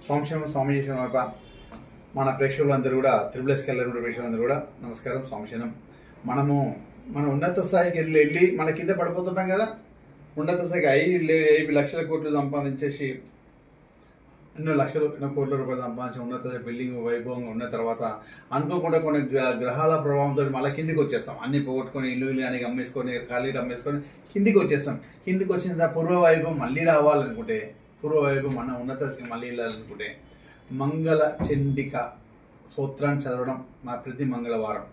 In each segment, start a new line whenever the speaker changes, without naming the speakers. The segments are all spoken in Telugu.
స్వామిశం స్వామి చేసిన మన ప్రేక్షకులందరూ కూడా త్రిబుల్ఎస్కి వెళ్ళిన ప్రేక్షకులందరూ కూడా నమస్కారం. స్వామిశనం. మన ఉన్నత స్థాయికి వెళ్ళి మన కింద పడిపోతుంటాం కదా. ఉన్నత స్థాయికి 5 లక్షల కోట్లు సంపాదించేసి ఎన్నో కోట్ల రూపాయలు సంపాదించి ఉన్నత బిల్డింగ్ వైభవంగా ఉన్న తర్వాత అనుకోకుండా కొన్ని గ్రహాల ప్రభావంతో మళ్ళీ కిందికి వచ్చేస్తాం. అన్ని పోగొట్టుకొని ఇల్లు అని అమ్మేసుకొని ఖాళీలు అమ్మేసుకొని కిందికి వచ్చేస్తాం. కిందికి వచ్చిన పూర్వ వైభవం మళ్ళీ రావాలనుకుంటే, పూర్వ వైభవం మన ఉన్నత స్థితికి మళ్ళీ వెళ్ళాలనుకుంటే మంగళ చండిక స్తోత్రాన్ని చదవడం ప్రతి మంగళవారం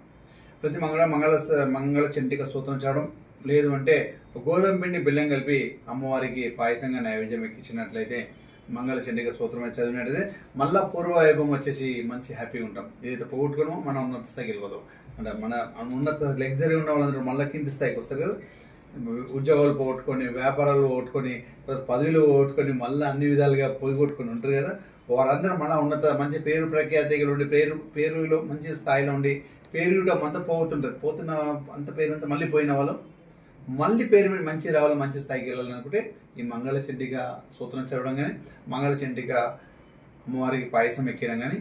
మంగళ చండిక స్తోత్రం చదవడం, లేదు అంటే గోధుమ పిండి బెల్లం కలిపి అమ్మవారికి పాయసంగా నైవేద్యం ఎక్కించినట్లయితే మంగళ చండిక స్తోత్రం చదివినట్లయితే మళ్ళా పూర్వ వైభవం వచ్చేసి మంచి హ్యాపీగా ఉంటాం. ఏదైతే పోగొట్టుకోవడమో మనం ఉన్నత స్థాయికి వెళ్ళిపోతాం. అంటే మన ఉన్నత లగ్జరీ ఉన్న వాళ్ళందరూ మళ్ళీ కింది స్థాయికి వస్తారు కదా. ఉద్యోగాలు పోగొట్టుకొని, వ్యాపారాలు పోగొట్టుకొని, పదవులు పోగొట్టుకొని, మళ్ళీ అన్ని విధాలుగా పోగొట్టుకొని ఉంటారు కదా. వారందరూ మళ్ళీ ఉన్నత మంచి పేరు ప్రఖ్యాతిగా ఉండి పేరులో మంచి స్థాయిలో ఉండి పేరు కూడా అంతా పోతున్న అంత పేరుంతా మళ్ళీ పోయిన వాళ్ళు మళ్ళీ పేరు మీద మంచి రావాలి, మంచి స్థాయికి వెళ్ళాలనుకుంటే ఈ మంగళ చండిక స్తోత్రం చదవడం కానీ, మంగళ చండిక అమ్మవారికి పాయసం ఎక్కడం కానీ,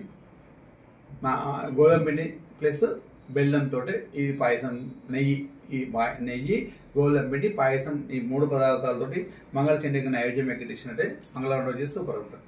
గోధుమ పిండి ప్లస్ బెల్లంతో ఈ పాయసం నెయ్యి గోధుమ పిండి పాయసం ఈ 3 పదార్థాలతోటి మంగళ చండిక నైవేద్యం ఎక్కించినట్టే మంగళవారం రోజు చేస్తే సూపర్ ఉంటుంది.